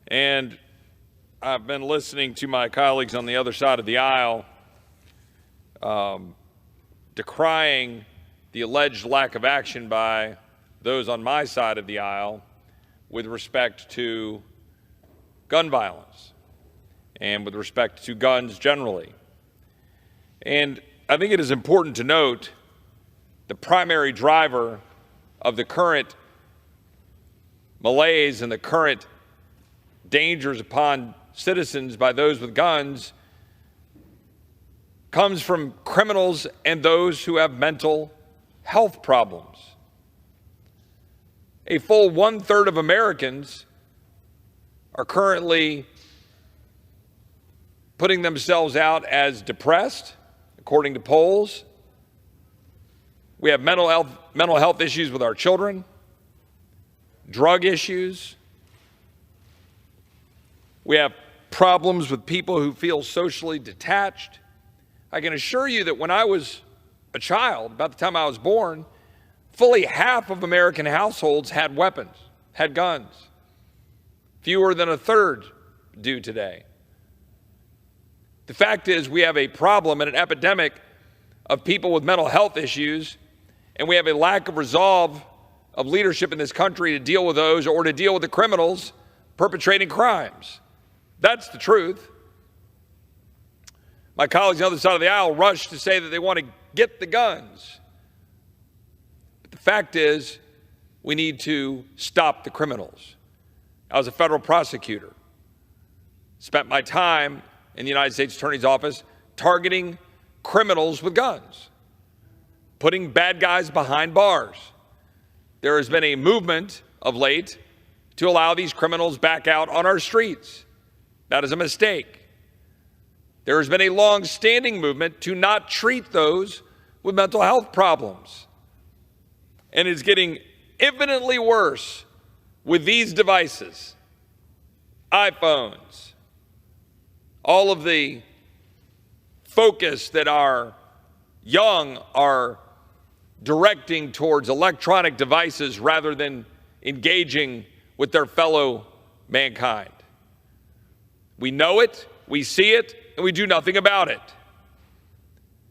And I've been listening to my colleagues on the other side of the aisle decrying the alleged lack of action by those on my side of the aisle with respect to gun violence and with respect to guns generally. And I think it is important to note the primary driver of the current malaise and the current dangers upon citizens by those with guns comes from criminals and those who have mental health problems. A full 1/3 of Americans are currently putting themselves out as depressed, according to polls. We have mental health issues with our children, drug issues. We have problems with people who feel socially detached. I can assure you that when I was a child, about the time I was born, fully half of American households had weapons, had guns. Fewer than 1/3 do today. The fact is we have a problem and an epidemic of people with mental health issues, and we have a lack of resolve of leadership in this country to deal with those or to deal with the criminals perpetrating crimes. That's the truth. My colleagues on the other side of the aisle rush to say that they want to get the guns. But the fact is, we need to stop the criminals. I was a federal prosecutor. Spent my time in the United States Attorney's Office targeting criminals with guns, putting bad guys behind bars. There has been a movement of late to allow these criminals back out on our streets. That is a mistake. There has been a long-standing movement to not treat those with mental health problems. And it's getting infinitely worse with these devices, iPhones, all of the focus that our young are directing towards electronic devices rather than engaging with their fellow mankind. We know it, we see it, and we do nothing about it.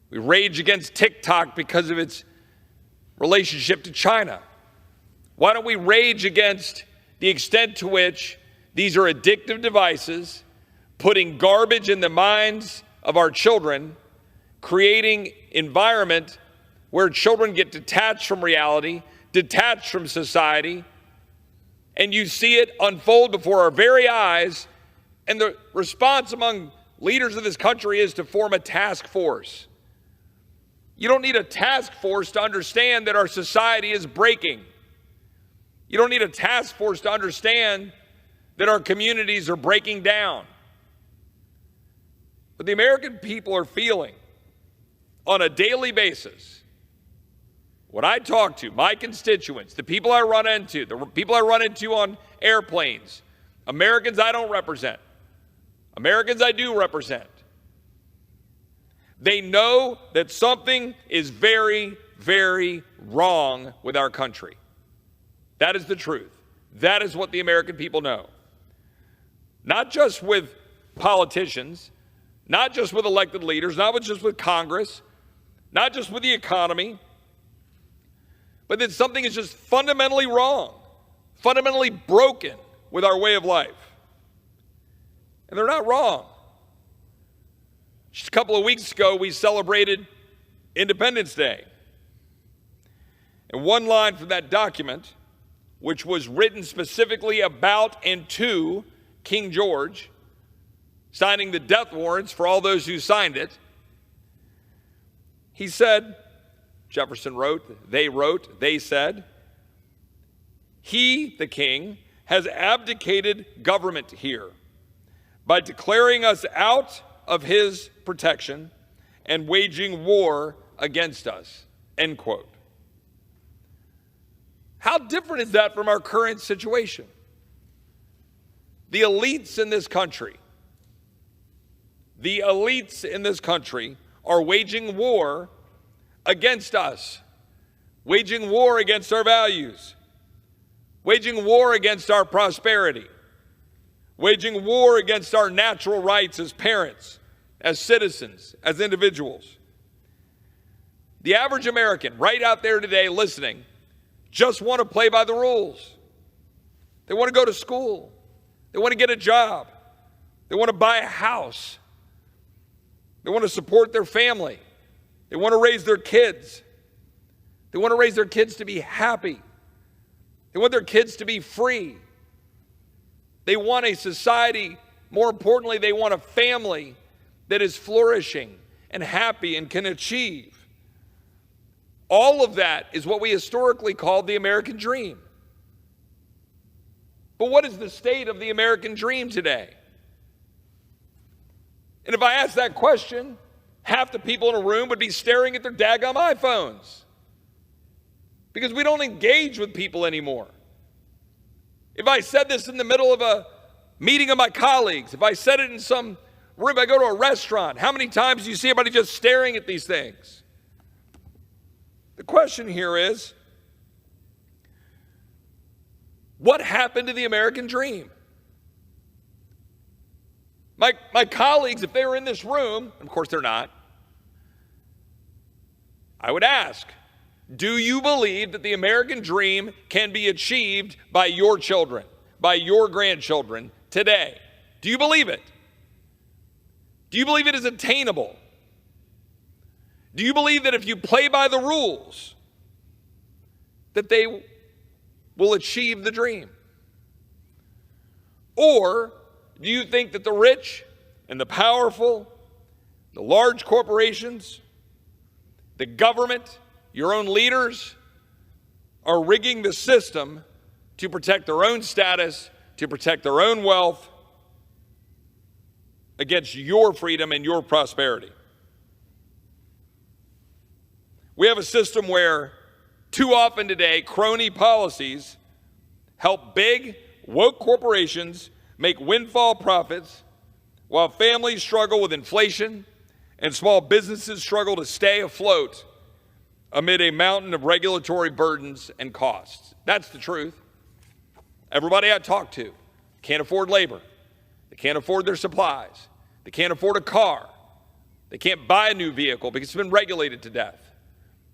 We rage against TikTok because of its relationship to China. Why don't we rage against the extent to which these are addictive devices, putting garbage in the minds of our children, creating environment where children get detached from reality, detached from society, and you see it unfold before our very eyes, and the response among leaders of this country is to form a task force. You don't need a task force to understand that our society is breaking. You don't need a task force to understand that our communities are breaking down. But the American people are feeling on a daily basis, when I talk to my constituents, the people I run into, the people I run into on airplanes, Americans I don't represent, Americans I do represent, they know that something is very, very wrong with our country. That is the truth. That is what the American people know. Not just with politicians, not just with elected leaders, not just with Congress, not just with the economy, but that something is just fundamentally wrong, fundamentally broken with our way of life. And they're not wrong. Just a couple of weeks ago, we celebrated Independence Day. And one line from that document, which was written specifically about and to King George, signing the death warrants for all those who signed it, he said, Jefferson wrote, they said, he, the king, has abdicated government here by declaring us out of his protection and waging war against us, end quote. How different is that from our current situation? The elites in this country are waging war against us, waging war against our values, waging war against our prosperity, waging war against our natural rights as parents, as citizens, as individuals. The average American right out there today listening just want to play by the rules. They want to go to school. They want to get a job. They want to buy a house. They want to support their family. They want to raise their kids. They want to raise their kids to be happy. They want their kids to be free. They want a society, more importantly, they want a family that is flourishing and happy and can achieve. All of that is what we historically called the American dream. But what is the state of the American dream today? And if I asked that question, half the people in a room would be staring at their daggum iPhones. Because we don't engage with people anymore. If I said this in the middle of a meeting of my colleagues, if I said it in some room, I go to a restaurant, how many times do you see everybody just staring at these things? The question here is, what happened to the American dream? My colleagues, if they were in this room, and of course they're not, I would ask, do you believe that the American dream can be achieved by your children, by your grandchildren today? Do you believe it? Do you believe it is attainable? Do you believe that if you play by the rules, that they will achieve the dream? Or do you think that the rich and the powerful, the large corporations, the government, your own leaders are rigging the system to protect their own status, to protect their own wealth against your freedom and your prosperity? We have a system where too often today, crony policies help big, woke corporations make windfall profits while families struggle with inflation and small businesses struggle to stay afloat amid a mountain of regulatory burdens and costs. That's the truth. Everybody I talk to can't afford labor. They can't afford their supplies. They can't afford a car. They can't buy a new vehicle because it's been regulated to death.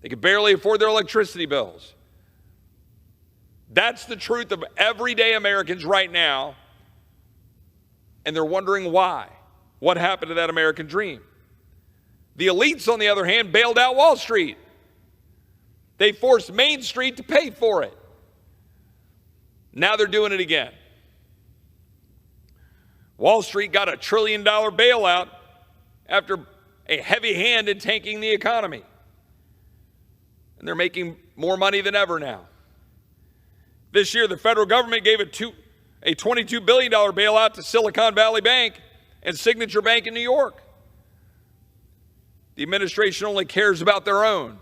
They can barely afford their electricity bills. That's the truth of everyday Americans right now, and they're wondering why. What happened to that American dream? The elites, on the other hand, bailed out Wall Street. They forced Main Street to pay for it. Now they're doing it again. Wall Street got a $1 trillion bailout after a heavy hand in tanking the economy. And they're making more money than ever now. This year, the federal government gave a $22 billion bailout to Silicon Valley Bank and Signature Bank in New York. The administration only cares about their own.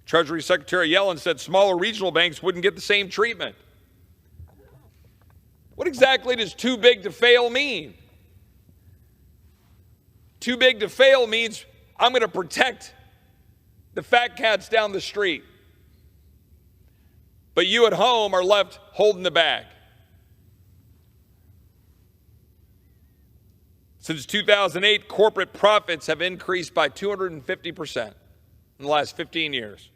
Treasury Secretary Yellen said smaller regional banks wouldn't get the same treatment. What exactly does too big to fail mean? Too big to fail means I'm going to protect the fat cats down the street, but you at home are left holding the bag. Since 2008, corporate profits have increased by 250% in the last 15 years.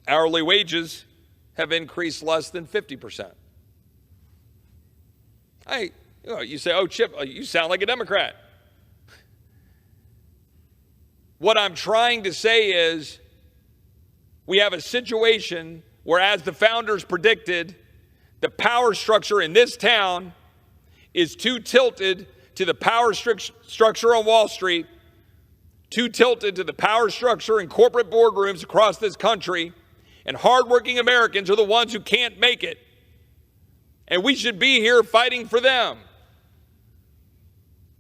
Hourly wages have increased less than 50%. You say, oh, Chip, you sound like a Democrat. What I'm trying to say is we have a situation where, as the founders predicted, the power structure in this town is too tilted to the power structure on Wall Street, too tilted to the power structure in corporate boardrooms across this country, and hardworking Americans are the ones who can't make it. And we should be here fighting for them.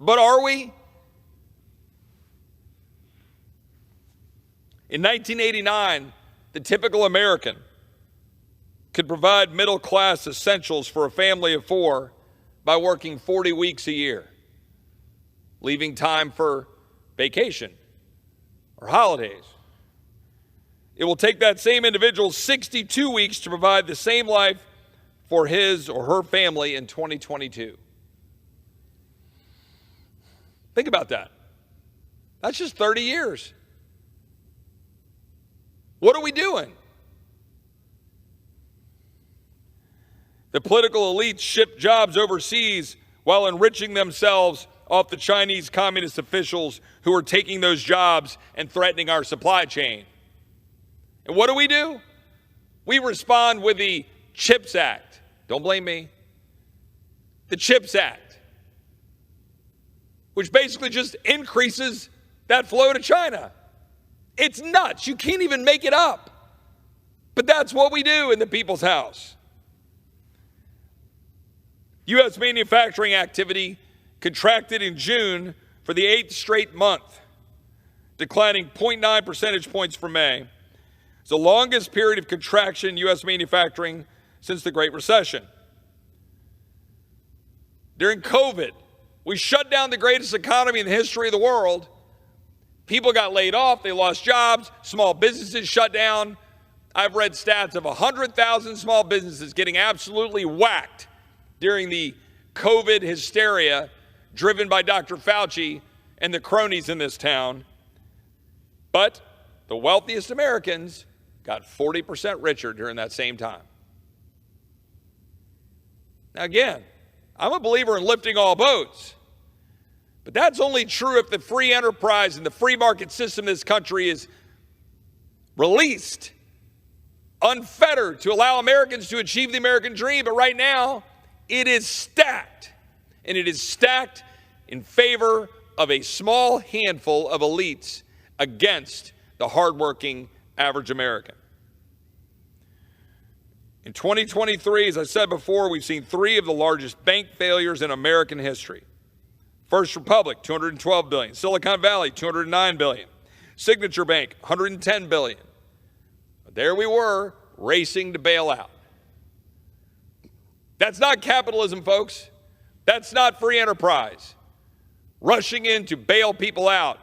But are we? In 1989, the typical American could provide middle-class essentials for a family of 4 by working 40 weeks a year, leaving time for vacation or holidays. It will take that same individual 62 weeks to provide the same life for his or her family in 2022. Think about that. That's just 30 years. What are we doing? The political elites ship jobs overseas while enriching themselves off the Chinese communist officials who are taking those jobs and threatening our supply chain. And what do? We respond with the CHIPS Act. Don't blame me. The CHIPS Act, which basically just increases that flow to China. It's nuts. You can't even make it up. But that's what we do in the People's House. U.S. manufacturing activity contracted in June for the 8th straight month, declining 0.9 percentage points from May. It's the longest period of contraction in U.S. manufacturing since the Great Recession. During COVID, we shut down the greatest economy in the history of the world. People got laid off, they lost jobs, small businesses shut down. I've read stats of 100,000 small businesses getting absolutely whacked during the COVID hysteria driven by Dr. Fauci and the cronies in this town. But the wealthiest Americans got 40% richer during that same time. Now again, I'm a believer in lifting all boats, but that's only true if the free enterprise and the free market system in this country is released, unfettered, to allow Americans to achieve the American dream. But right now, it is stacked, and it is stacked in favor of a small handful of elites against the hardworking average American. In 2023, as I said before, we've seen 3 of the largest bank failures in American history. First Republic, $212 billion. Silicon Valley, $209 billion. Signature Bank, $110 billion. But there we were, racing to bail out. That's not capitalism, folks. That's not free enterprise. Rushing in to bail people out.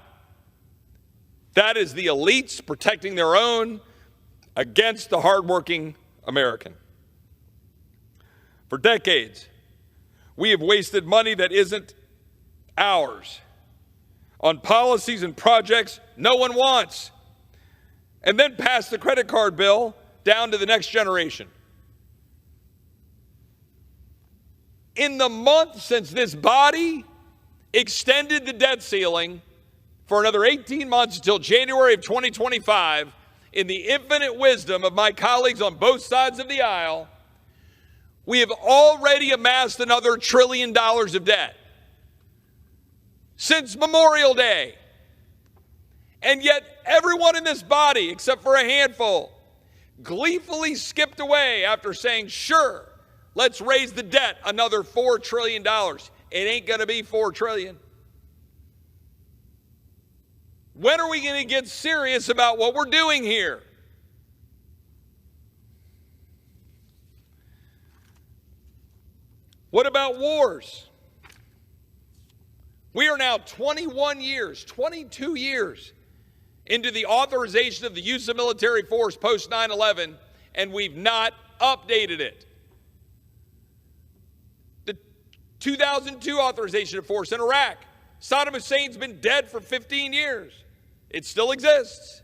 That is the elites protecting their own against the hardworking American. For decades, we have wasted money that isn't ours on policies and projects no one wants, and then pass the credit card bill down to the next generation. In the month since this body extended the debt ceiling for another 18 months until January of 2025, in the infinite wisdom of my colleagues on both sides of the aisle, we have already amassed another $1 trillion of debt since Memorial Day. And yet everyone in this body, except for a handful, gleefully skipped away after saying, sure, let's raise the debt another $4 trillion. It ain't going to be $4 trillion. When are we going to get serious about what we're doing here? What about wars? We are now 21 years, 22 years into the authorization of the use of military force post 9/11, and we've not updated it. The 2002 authorization of force in Iraq, Saddam Hussein's been dead for 15 years. It still exists.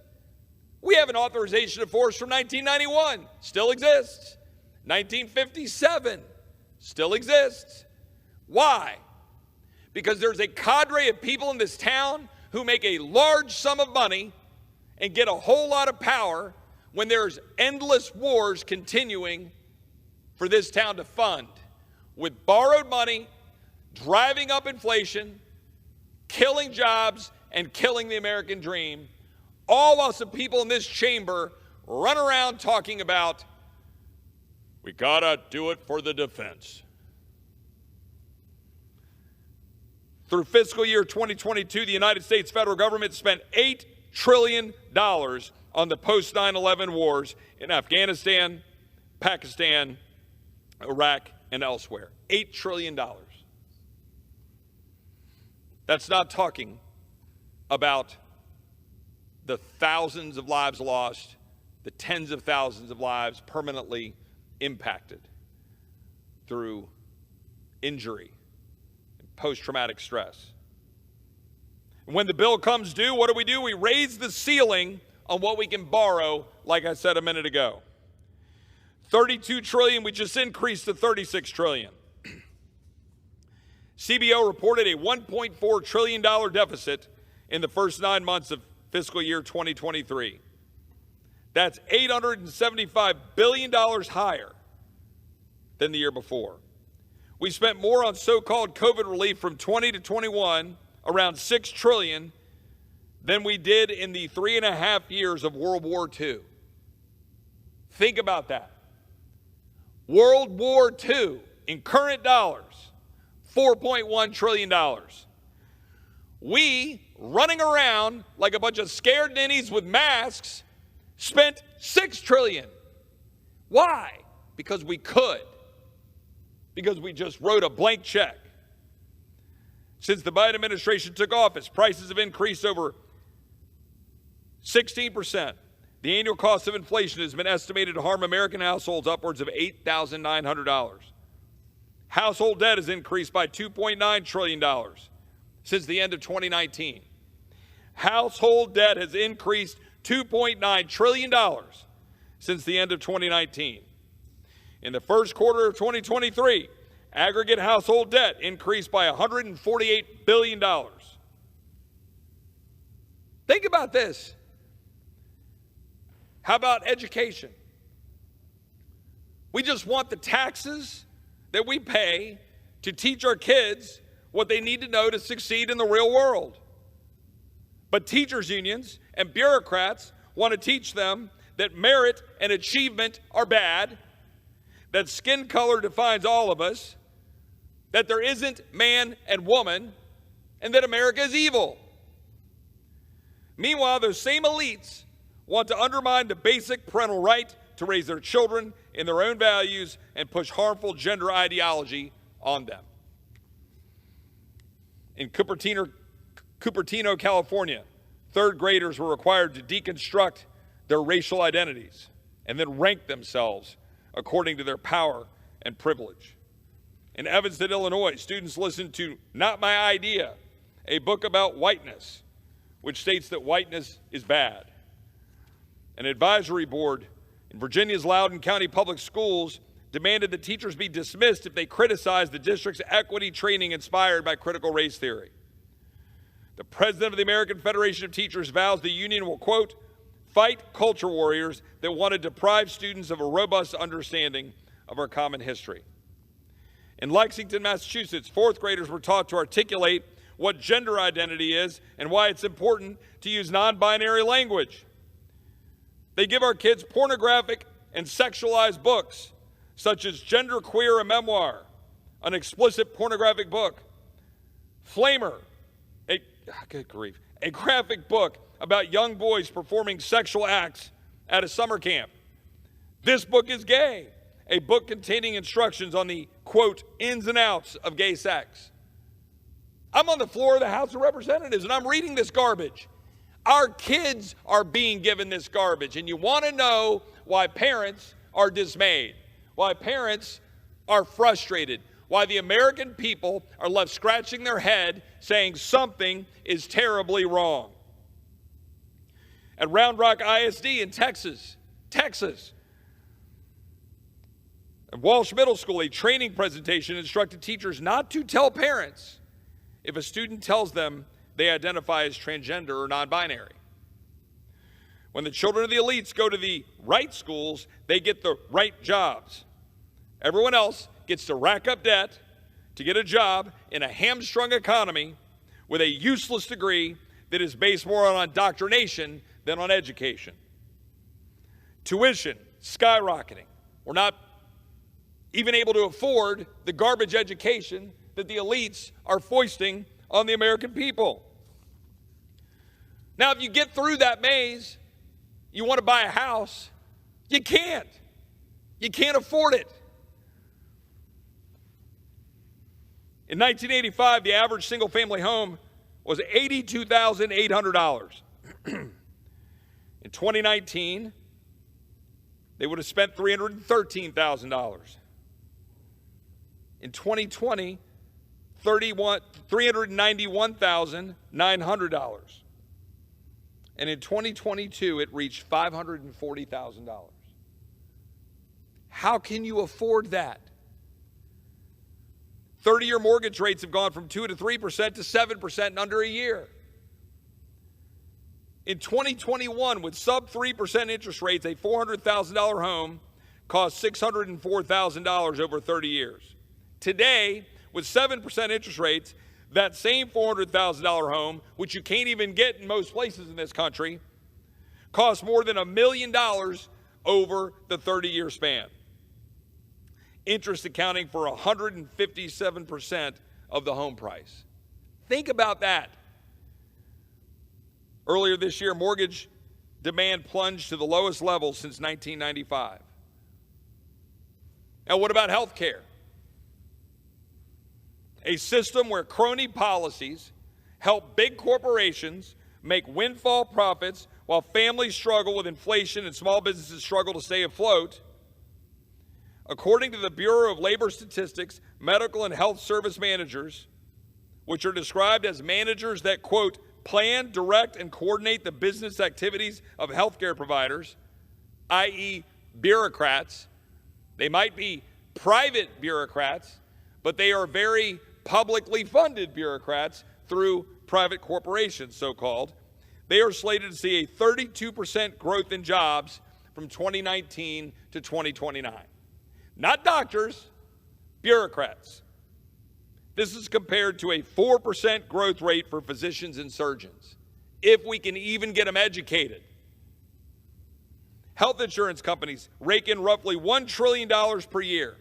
We have an authorization of force from 1991, still exists. 1957, still exists. Why? Because there's a cadre of people in this town who make a large sum of money and get a whole lot of power when there's endless wars continuing for this town to fund with borrowed money, driving up inflation, killing jobs, and killing the American dream, all while some people in this chamber run around talking about, we gotta do it for the defense. Through fiscal year 2022, the United States federal government spent $8 trillion on the post 9/11 wars in Afghanistan, Pakistan, Iraq, and elsewhere. $8 trillion. That's not talking about the thousands of lives lost, the tens of thousands of lives permanently impacted. through injury and post-traumatic stress. And when the bill comes due, what do? We raise the ceiling on what we can borrow, like I said a minute ago. $32 trillion, we just increased to $36 trillion. CBO reported a $1.4 trillion deficit in the first 9 months of fiscal year 2023. That's $875 billion higher than the year before. We spent more on so-called COVID relief from 20 to 21, around $6 trillion, than we did in the 3.5 years of World War II. Think about that. World War II, in current dollars, $4.1 trillion. We, running around like a bunch of scared ninnies with masks, spent $6 trillion. Why? Because we could. Because we just wrote a blank check. Since the Biden administration took office, prices have increased over 16%. The annual cost of inflation has been estimated to harm American households upwards of $8,900. Household debt has increased by $2.9 trillion since the end of 2019. Household debt has increased $2.9 trillion since the end of 2019. In the first quarter of 2023, aggregate household debt increased by $148 billion. Think about this. How about education? We just want the taxes that we pay to teach our kids what they need to know to succeed in the real world. But teachers' unions and bureaucrats want to teach them that merit and achievement are bad, that skin color defines all of us, that there isn't man and woman, and that America is evil. Meanwhile, those same elites want to undermine the basic parental right to raise their children in their own values and push harmful gender ideology on them. In Cupertino, California, third graders were required to deconstruct their racial identities and then rank themselves according to their power and privilege. In Evanston, Illinois, students listened to Not My Idea, a book about whiteness, which states that whiteness is bad. An advisory board in Virginia's Loudoun County Public Schools demanded that teachers be dismissed if they criticized the district's equity training inspired by critical race theory. The president of the American Federation of Teachers vows the union will, quote, fight culture warriors that want to deprive students of a robust understanding of our common history. In Lexington, Massachusetts, fourth graders were taught to articulate what gender identity is and why it's important to use non-binary language. They give our kids pornographic and sexualized books, such as Gender Queer, a Memoir, an explicit pornographic book. Flamer, good grief, a graphic book about young boys performing sexual acts at a summer camp. This book is gay, a book containing instructions on the, quote, ins and outs of gay sex. I'm on the floor of the House of Representatives and I'm reading this garbage. Our kids are being given this garbage, and you want to know why parents are dismayed, why parents are frustrated, why the American people are left scratching their head saying something is terribly wrong. At Round Rock ISD in Texas, at Walsh Middle School, a training presentation instructed teachers not to tell parents if a student tells them they identify as transgender or non-binary. When the children of the elites go to the right schools, they get the right jobs. Everyone else gets to rack up debt to get a job in a hamstrung economy with a useless degree that is based more on indoctrination than on education. Tuition skyrocketing. We're not even able to afford the garbage education that the elites are foisting on the American people. Now, if you get through that maze, you want to buy a house, you can't. You can't afford it. In 1985, the average single-family home was $82,800. In 2019, they would have spent $313,000. In 2020, $391,900. And in 2022, it reached $540,000. How can you afford that? 30-year mortgage rates have gone from 2 to 3% to 7% in under a year. In 2021, with sub 3% interest rates, a $400,000 home cost $604,000 over 30 years. Today, with 7% interest rates, that same $400,000 home, which you can't even get in most places in this country, costs more than $1 million over the 30-year span. Interest accounting for 157% of the home price. Think about that. Earlier this year, mortgage demand plunged to the lowest level since 1995. Now, what about health care? A system where crony policies help big corporations make windfall profits while families struggle with inflation and small businesses struggle to stay afloat. According to the Bureau of Labor Statistics, medical and health service managers, which are described as managers that, quote, plan, direct, and coordinate the business activities of healthcare providers, i.e. bureaucrats. They might be private bureaucrats, but they are very publicly funded bureaucrats through private corporations, so-called. They are slated to see a 32% growth in jobs from 2019 to 2029. Not doctors, bureaucrats. This is compared to a 4% growth rate for physicians and surgeons, if we can even get them educated. Health insurance companies rake in roughly $1 trillion per year.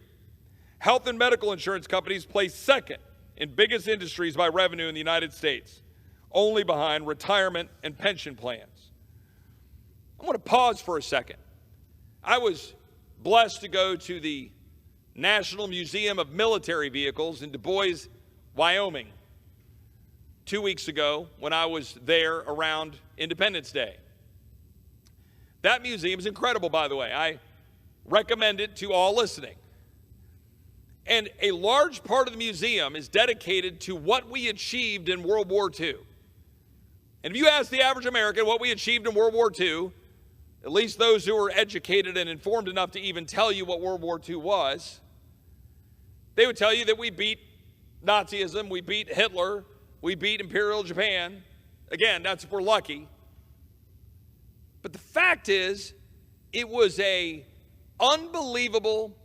Health and medical insurance companies place second in biggest industries by revenue in the United States, only behind retirement and pension plans. I want to pause for a second. I was blessed to go to the National Museum of Military Vehicles in Du Bois, Wyoming, 2 weeks ago when I was there around Independence Day. That museum is incredible, by the way. I recommend it to all listening. And a large part of the museum is dedicated to what we achieved in World War II. And if you ask the average American what we achieved in World War II, at least those who were educated and informed enough to even tell you what World War II was, they would tell you that we beat Nazism, we beat Hitler, we beat Imperial Japan. Again, that's if we're lucky. But the fact is, it was an unbelievable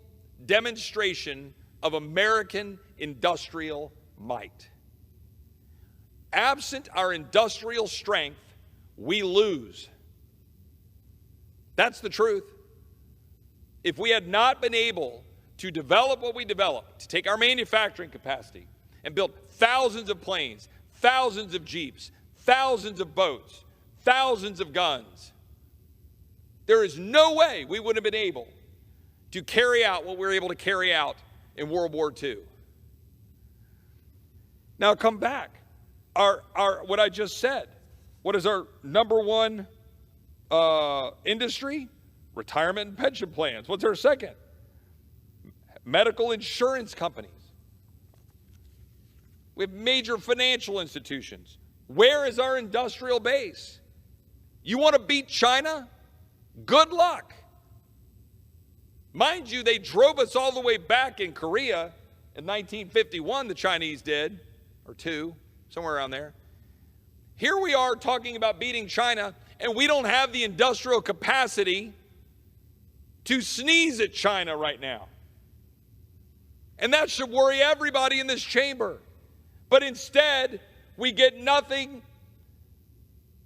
demonstration of American industrial might. Absent our industrial strength, we lose. That's the truth. If we had not been able to develop what we developed, to take our manufacturing capacity and build thousands of planes, thousands of Jeeps, thousands of boats, thousands of guns, there is no way we would have been able to carry out what we were able to carry out in World War II. Now come back. What I just said, what is our number one industry? Retirement and pension plans. What's our second? Medical insurance companies. We have major financial institutions. Where is our industrial base? You want to beat China? Good luck. Mind you, they drove us all the way back in Korea in 1951, the Chinese did, or two, somewhere around there. Here we are talking about beating China, and we don't have the industrial capacity to sneeze at China right now. And that should worry everybody in this chamber. But instead, we get nothing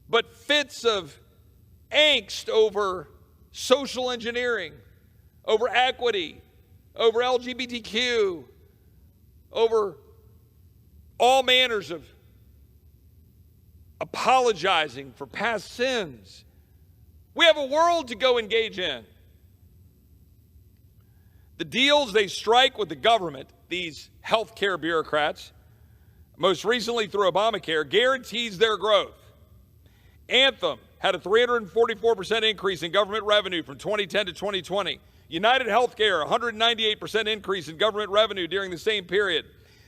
but fits of angst over social engineering, over equity, over LGBTQ, over all manners of apologizing for past sins. We have a world to go engage in. The deals they strike with the government, these healthcare bureaucrats, most recently through Obamacare, guarantees their growth. Anthem had a 344% increase in government revenue from 2010 to 2020. United Healthcare, 198% increase in government revenue during the same period.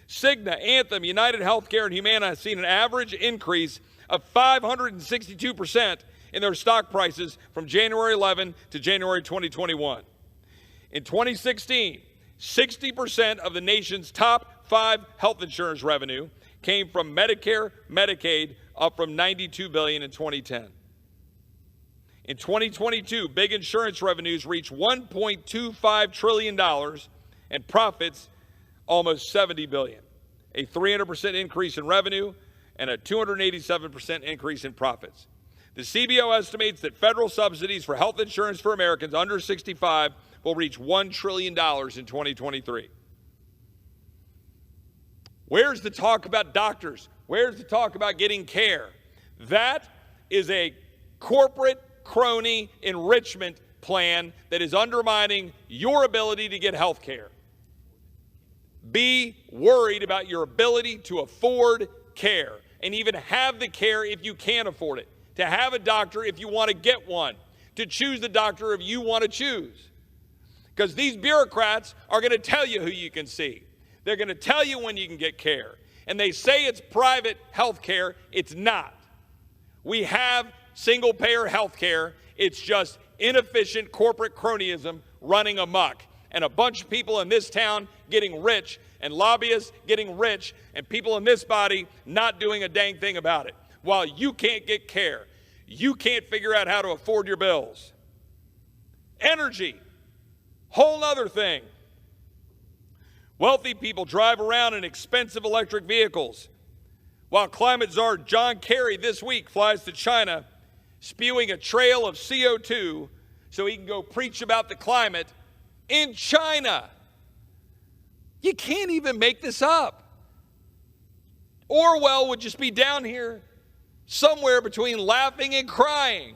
Cigna, Anthem, United Healthcare, and Humana have seen an average increase of 562% in their stock prices from January 11 to January 2021. In 2016, 60% of the nation's top 5 health insurance revenue came from Medicare, Medicaid, up from $92 billion in 2010. In 2022, big insurance revenues reached $1.25 trillion and profits almost $70 billion, a 300% increase in revenue and a 287% increase in profits. The CBO estimates that federal subsidies for health insurance for Americans under 65 will reach $1 trillion in 2023. Where's the talk about doctors? Where's the talk about getting care? That is a corporate crony enrichment plan that is undermining your ability to get health care. Be worried about your ability to afford care and even have the care if you can't afford it, to have a doctor if you want to get one, to choose the doctor if you want to choose. Because these bureaucrats are going to tell you who you can see. They're going to tell you when you can get care. And they say it's private health care. It's not. We have single-payer health care. It's just inefficient corporate cronyism running amok. And a bunch of people in this town getting rich, and lobbyists getting rich, and people in this body not doing a dang thing about it. While you can't get care, you can't figure out how to afford your bills. Energy, whole other thing. Wealthy people drive around in expensive electric vehicles, while climate czar John Kerry this week flies to China, spewing a trail of CO2 so he can go preach about the climate in China. You can't even make this up. Orwell would just be down here somewhere between laughing and crying.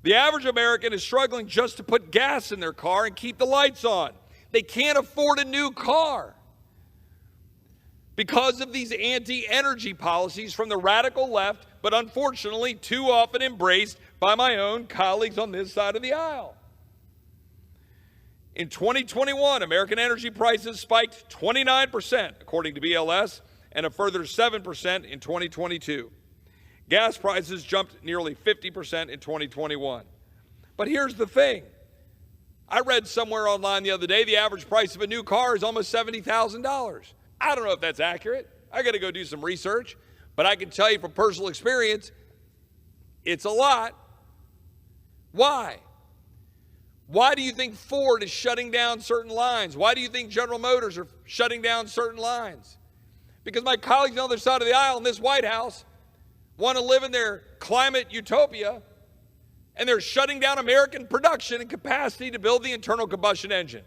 The average American is struggling just to put gas in their car and keep the lights on. They can't afford a new car because of these anti-energy policies from the radical left, but unfortunately too often embraced by my own colleagues on this side of the aisle. In 2021, American energy prices spiked 29%, according to BLS, and a further 7% in 2022. Gas prices jumped nearly 50% in 2021. But here's the thing. I read somewhere online the other day the average price of a new car is almost $70,000. I don't know if that's accurate. I got to go do some research. But I can tell you from personal experience, it's a lot. Why? Why do you think Ford is shutting down certain lines? Why do you think General Motors are shutting down certain lines? Because my colleagues on the other side of the aisle in this White House want to live in their climate utopia, and they're shutting down American production and capacity to build the internal combustion engine.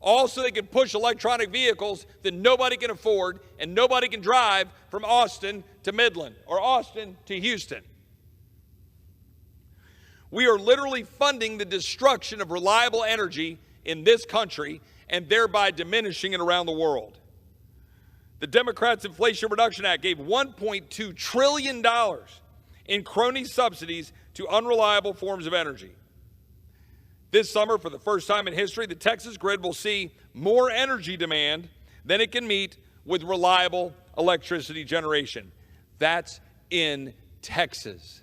Also, they can push electronic vehicles that nobody can afford and nobody can drive from Austin to Midland or Austin to Houston. We are literally funding the destruction of reliable energy in this country and thereby diminishing it around the world. The Democrats' Inflation Reduction Act gave $1.2 trillion in crony subsidies to unreliable forms of energy. This summer, for the first time in history, the Texas grid will see more energy demand than it can meet with reliable electricity generation. That's in Texas.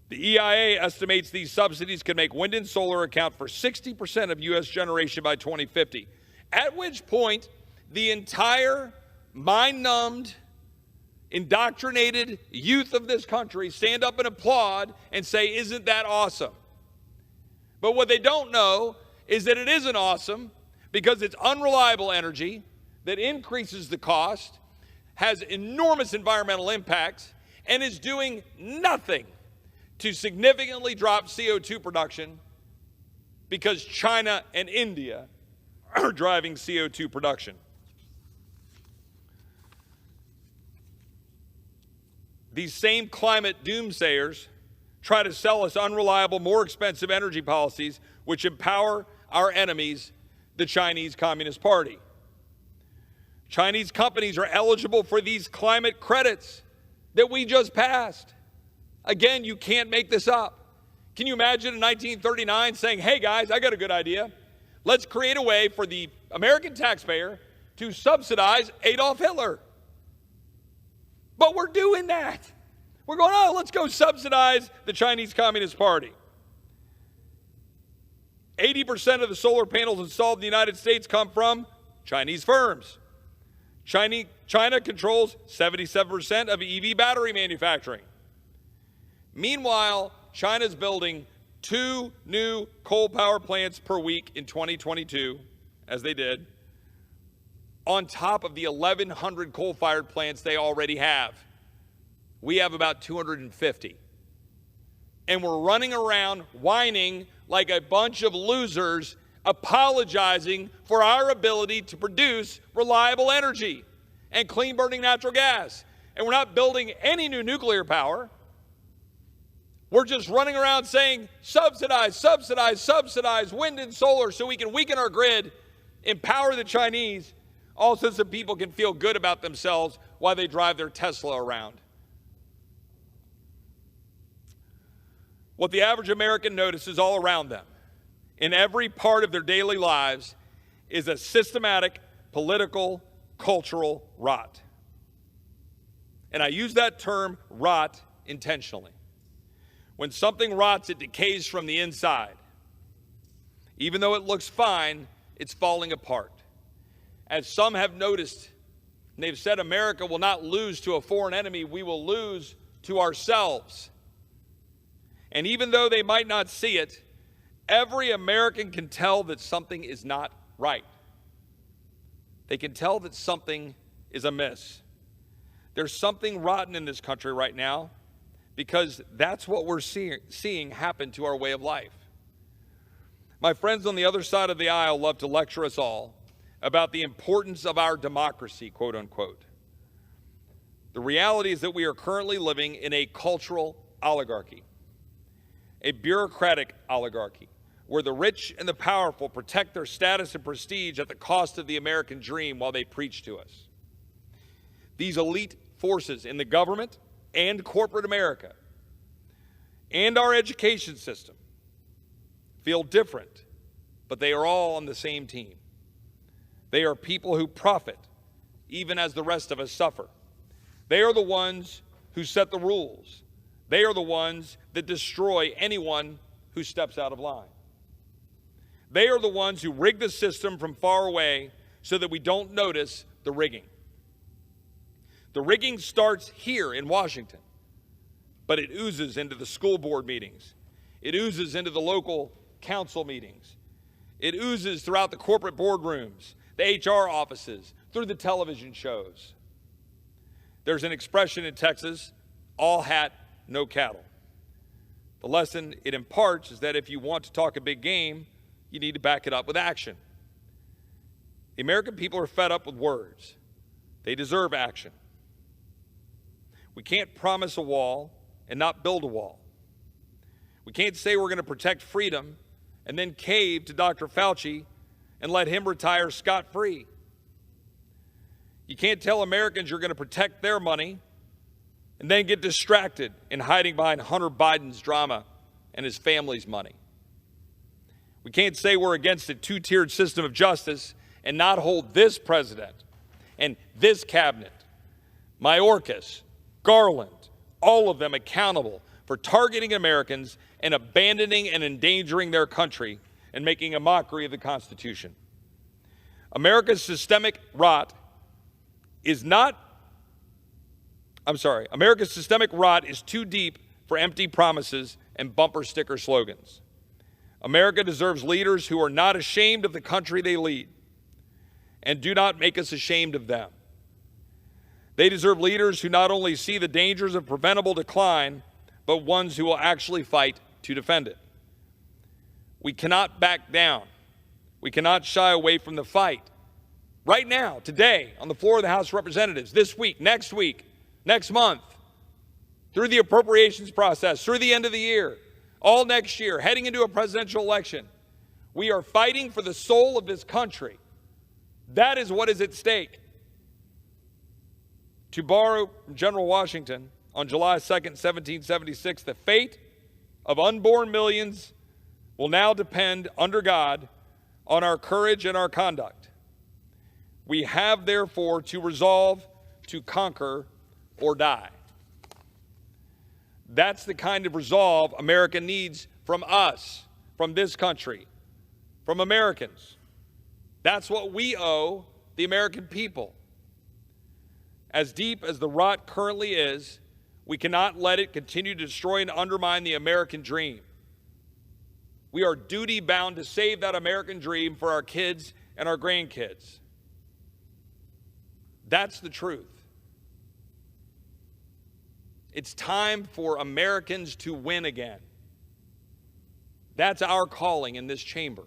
The EIA estimates these subsidies can make wind and solar account for 60% of U.S. generation by 2050, at which point the entire mind-numbed, indoctrinated youth of this country stand up and applaud and say, isn't that awesome? But what they don't know is that it isn't awesome because it's unreliable energy that increases the cost, has enormous environmental impacts, and is doing nothing to significantly drop CO2 production because China and India are driving CO2 production. These same climate doomsayers try to sell us unreliable, more expensive energy policies which empower our enemies, the Chinese Communist Party. Chinese companies are eligible for these climate credits that we just passed. Again, you can't make this up. Can you imagine in 1939 saying, hey guys, I got a good idea. Let's create a way for the American taxpayer to subsidize Adolf Hitler. But we're doing that. We're going, oh, let's go subsidize the Chinese Communist Party. 80% of the solar panels installed in the United States come from Chinese firms. China controls 77% of EV battery manufacturing. Meanwhile, China's building 2 new coal power plants per week in 2022, as they did, on top of the 1,100 coal-fired plants they already have. We have about 250. And we're running around whining like a bunch of losers, apologizing for our ability to produce reliable energy and clean-burning natural gas. And we're not building any new nuclear power. We're just running around saying, subsidize, subsidize, subsidize wind and solar so we can weaken our grid, empower the Chinese, also so people can feel good about themselves while they drive their Tesla around. What the average American notices all around them, in every part of their daily lives, is a systematic political, cultural rot. And I use that term rot intentionally. When something rots, it decays from the inside. Even though it looks fine, it's falling apart. As some have noticed, and they've said America will not lose to a foreign enemy, we will lose to ourselves. And even though they might not see it, every American can tell that something is not right. They can tell that something is amiss. There's something rotten in this country right now because that's what we're seeing happen to our way of life. My friends on the other side of the aisle love to lecture us all about the importance of our democracy, quote unquote. The reality is that we are currently living in a cultural oligarchy, a bureaucratic oligarchy, where the rich and the powerful protect their status and prestige at the cost of the American dream while they preach to us. These elite forces in the government and corporate America and our education system feel different, but they are all on the same team. They are people who profit, even as the rest of us suffer. They are the ones who set the rules. They are the ones that destroy anyone who steps out of line. They are the ones who rig the system from far away so that we don't notice the rigging. The rigging starts here in Washington, but it oozes into the school board meetings. It oozes into the local council meetings. It oozes throughout the corporate boardrooms, the HR offices, through the television shows. There's an expression in Texas, all hat, no cattle. The lesson it imparts is that if you want to talk a big game, you need to back it up with action. The American people are fed up with words. They deserve action. We can't promise a wall and not build a wall. We can't say we're going to protect freedom and then cave to Dr. Fauci and let him retire scot-free. You can't tell Americans you're going to protect their money and then get distracted in hiding behind Hunter Biden's drama and his family's money. We can't say we're against a two-tiered system of justice and not hold this president and this cabinet, Mayorkas, Garland, all of them accountable for targeting Americans and abandoning and endangering their country and making a mockery of the Constitution. America's systemic rot is too deep for empty promises and bumper sticker slogans. America deserves leaders who are not ashamed of the country they lead and do not make us ashamed of them. They deserve leaders who not only see the dangers of preventable decline, but ones who will actually fight to defend it. We cannot back down. We cannot shy away from the fight. Right now, today, on the floor of the House of Representatives, this week, next month, through the appropriations process, through the end of the year, all next year, heading into a presidential election, we are fighting for the soul of this country. That is what is at stake. To borrow from General Washington, on July 2nd, 1776, the fate of unborn millions will now depend, under God, on our courage and our conduct. We have, therefore, to resolve to conquer or die. That's the kind of resolve America needs from us, from this country, from Americans. That's what we owe the American people. As deep as the rot currently is, we cannot let it continue to destroy and undermine the American dream. We are duty-bound to save that American dream for our kids and our grandkids. That's the truth. It's time for Americans to win again. That's our calling in this chamber.